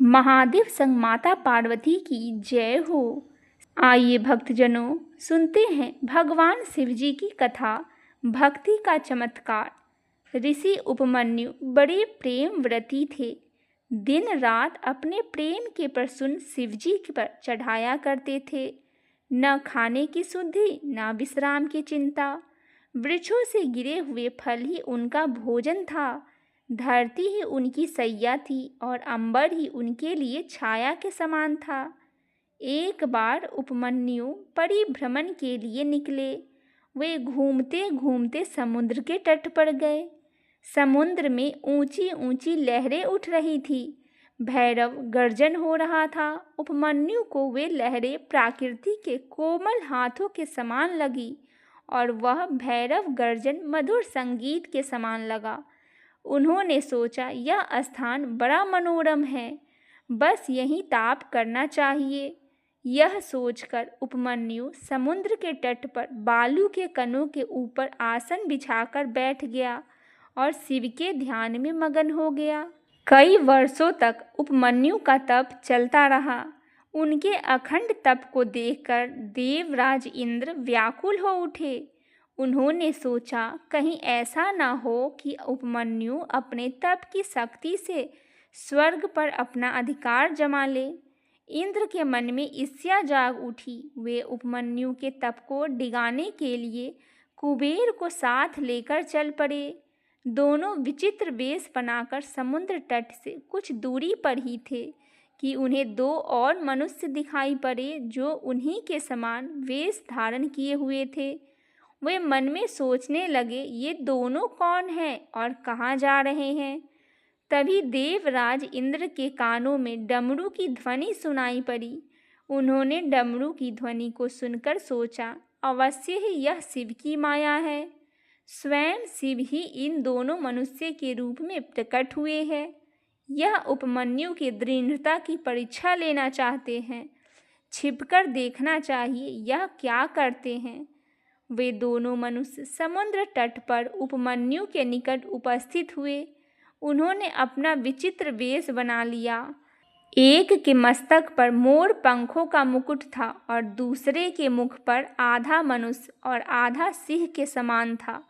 महादेव संग माता पार्वती की जय हो। आइए भक्तजनों, सुनते हैं भगवान शिव जी की कथा, भक्ति का चमत्कार। ऋषि उपमन्यु बड़े प्रेम व्रती थे। दिन रात अपने प्रेम के प्रसून शिव जी पर चढ़ाया करते थे। न खाने की शुद्धि, न विश्राम की चिंता। वृक्षों से गिरे हुए फल ही उनका भोजन था। धरती ही उनकी सैया थी और अंबर ही उनके लिए छाया के समान था। एक बार उपमन्यु परिभ्रमण के लिए निकले। वे घूमते घूमते समुद्र के तट पर गए। समुद्र में ऊंची ऊंची लहरें उठ रही थी। भैरव गर्जन हो रहा था। उपमन्यु को वे लहरें प्रकृति के कोमल हाथों के समान लगी और वह भैरव गर्जन मधुर संगीत के समान लगा। उन्होंने सोचा, यह स्थान बड़ा मनोरम है, बस यहीं ताप करना चाहिए। यह सोचकर उपमन्यु समुद्र के तट पर बालू के कणों के ऊपर आसन बिछाकर बैठ गया और शिव के ध्यान में मगन हो गया। कई वर्षों तक उपमन्यु का तप चलता रहा। उनके अखंड तप को देखकर देवराज इंद्र व्याकुल हो उठे। उन्होंने सोचा, कहीं ऐसा ना हो कि उपमन्यु अपने तप की शक्ति से स्वर्ग पर अपना अधिकार जमा ले। इंद्र के मन में ईर्ष्या जाग उठी। वे उपमन्यु के तप को डिगाने के लिए कुबेर को साथ लेकर चल पड़े। दोनों विचित्र वेश बनाकर समुद्र तट से कुछ दूरी पर ही थे कि उन्हें दो और मनुष्य दिखाई पड़े जो उन्हीं के समान वेश धारण किए हुए थे। वे मन में सोचने लगे, ये दोनों कौन हैं और कहाँ जा रहे हैं। तभी देवराज इंद्र के कानों में डमरू की ध्वनि सुनाई पड़ी। उन्होंने डमरू की ध्वनि को सुनकर सोचा, अवश्य ही यह शिव की माया है। स्वयं शिव ही इन दोनों मनुष्य के रूप में प्रकट हुए हैं। यह उपमन्यु की दृढ़ता की परीक्षा लेना चाहते हैं। छिपकर देखना चाहिए यह क्या करते हैं। वे दोनों मनुष्य समुद्र तट पर उपमन्यु के निकट उपस्थित हुए। उन्होंने अपना विचित्र वेश बना लिया। एक के मस्तक पर मोर पंखों का मुकुट था और दूसरे के मुख पर आधा मनुष्य और आधा सिंह के समान था।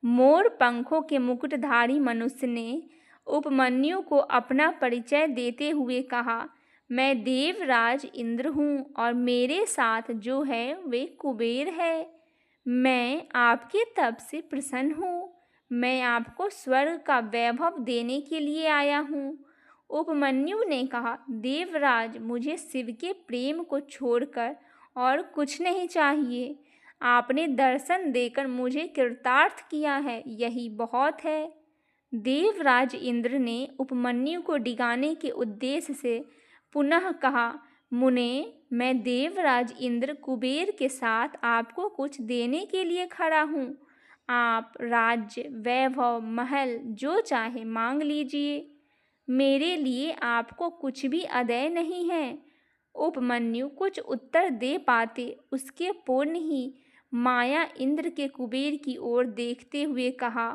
मोर पंखों के मुकुटधारी मनुष्य ने उपमन्यु को अपना परिचय देते हुए कहा, मैं देवराज इंद्र हूँ और मेरे साथ जो है वे कुबेर है। मैं आपके तप से प्रसन्न हूँ। मैं आपको स्वर्ग का वैभव देने के लिए आया हूँ। उपमन्यु ने कहा, देवराज, मुझे शिव के प्रेम को छोड़कर और कुछ नहीं चाहिए। आपने दर्शन देकर मुझे कृतार्थ किया है, यही बहुत है। देवराज इंद्र ने उपमन्यु को डिगाने के उद्देश्य से पुनः कहा, मुने, मैं देवराज इंद्र कुबेर के साथ आपको कुछ देने के लिए खड़ा हूँ। आप राज्य, वैभव, महल जो चाहे मांग लीजिए। मेरे लिए आपको कुछ भी अदेय नहीं है। उपमन्यु कुछ उत्तर दे पाते उसके पूर्व ही माया इंद्र के कुबेर की ओर देखते हुए कहा,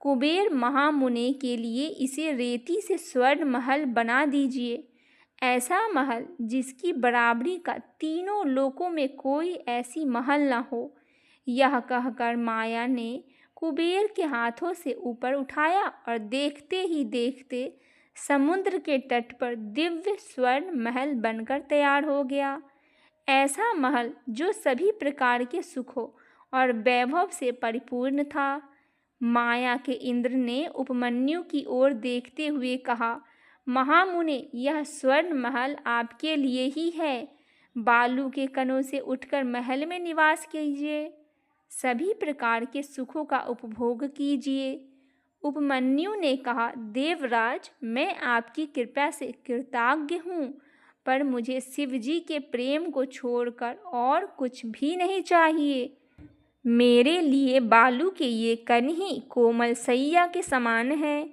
कुबेर महामुने के लिए इसे रेती से स्वर्ण महल बना दीजिए। ऐसा महल जिसकी बराबरी का तीनों लोकों में कोई ऐसी महल न हो। यह कहकर माया ने कुबेर के हाथों से ऊपर उठाया और देखते ही देखते समुद्र के तट पर दिव्य स्वर्ण महल बनकर तैयार हो गया। ऐसा महल जो सभी प्रकार के सुखों और वैभव से परिपूर्ण था। माया के इंद्र ने उपमन्यु की ओर देखते हुए कहा, महामुने, यह स्वर्ण महल आपके लिए ही है। बालू के कणों से उठकर महल में निवास कीजिए। सभी प्रकार के सुखों का उपभोग कीजिए। उपमन्यु ने कहा, देवराज, मैं आपकी कृपा से कृतज्ञ हूँ, पर मुझे शिव जी के प्रेम को छोड़कर और कुछ भी नहीं चाहिए। मेरे लिए बालू के ये कण ही कोमल सैया के समान है।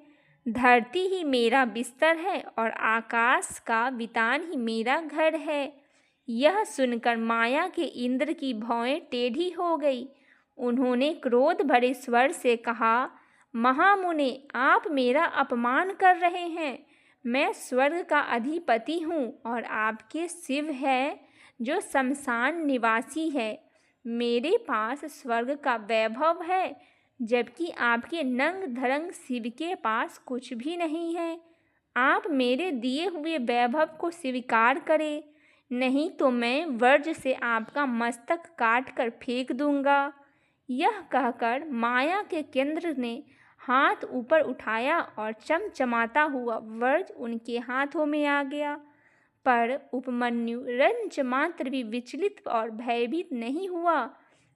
धरती ही मेरा बिस्तर है और आकाश का वितान ही मेरा घर है। यह सुनकर माया के इंद्र की भौहें टेढ़ी हो गई। उन्होंने क्रोध भरे स्वर से कहा, महामुने, आप मेरा अपमान कर रहे हैं। मैं स्वर्ग का अधिपति हूँ और आपके शिव है जो शमशान निवासी है। मेरे पास स्वर्ग का वैभव है, जबकि आपके नंग धड़ंग शिव के पास कुछ भी नहीं है। आप मेरे दिए हुए वैभव को स्वीकार करें, नहीं तो मैं वज्र से आपका मस्तक काट कर फेंक दूंगा। यह कहकर माया के केंद्र ने हाथ ऊपर उठाया और चमचमाता हुआ वज्र उनके हाथों में आ गया। पर उपमन्यु रंच मात्र भी विचलित और भयभीत नहीं हुआ।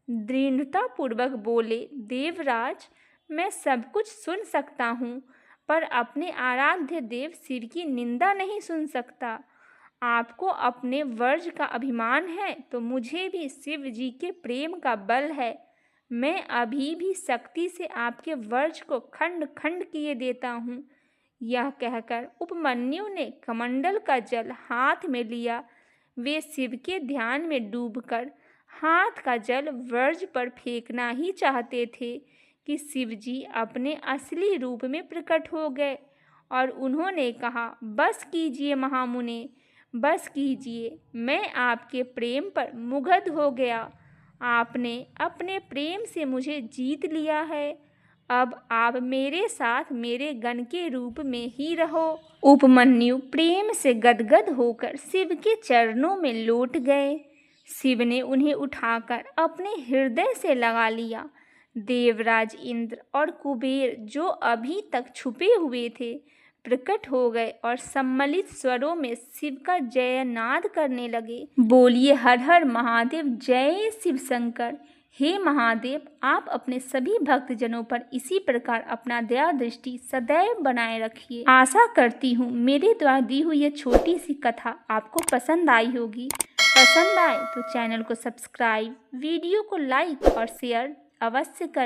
दृढ़तापूर्वक बोले, देवराज, मैं सब कुछ सुन सकता हूँ, पर अपने आराध्य देव शिव की निंदा नहीं सुन सकता। आपको अपने वज्र का अभिमान है तो मुझे भी शिव जी के प्रेम का बल है। मैं अभी भी शक्ति से आपके वज्र को खंड खंड किए देता हूँ। यह कहकर उपमन्यु ने कमंडल का जल हाथ में लिया। वे शिव के ध्यान में डूबकर हाथ का जल वज्र पर फेंकना ही चाहते थे कि शिव जी अपने असली रूप में प्रकट हो गए और उन्होंने कहा, बस कीजिए महामुने, बस कीजिए, मैं आपके प्रेम पर मुग्ध हो गया। आपने अपने प्रेम से मुझे जीत लिया है। अब आप मेरे साथ मेरे गण के रूप में ही रहो। उपमन्यु प्रेम से गदगद होकर शिव के चरणों में लौट गए। शिव ने उन्हें उठाकर अपने हृदय से लगा लिया। देवराज इंद्र और कुबेर, जो अभी तक छुपे हुए थे, प्रकट हो गए और सम्मिलित स्वरों में शिव का जयनाद करने लगे। बोलिए हर हर महादेव, जय शिव शंकर। हे महादेव, आप अपने सभी भक्तजनों पर इसी प्रकार अपना दया दृष्टि सदैव बनाए रखिए। आशा करती हूँ मेरे द्वारा दी हुई यह छोटी सी कथा आपको पसंद आई होगी। पसंद आए तो चैनल को सब्सक्राइब, वीडियो को लाइक और शेयर अवश्य करें।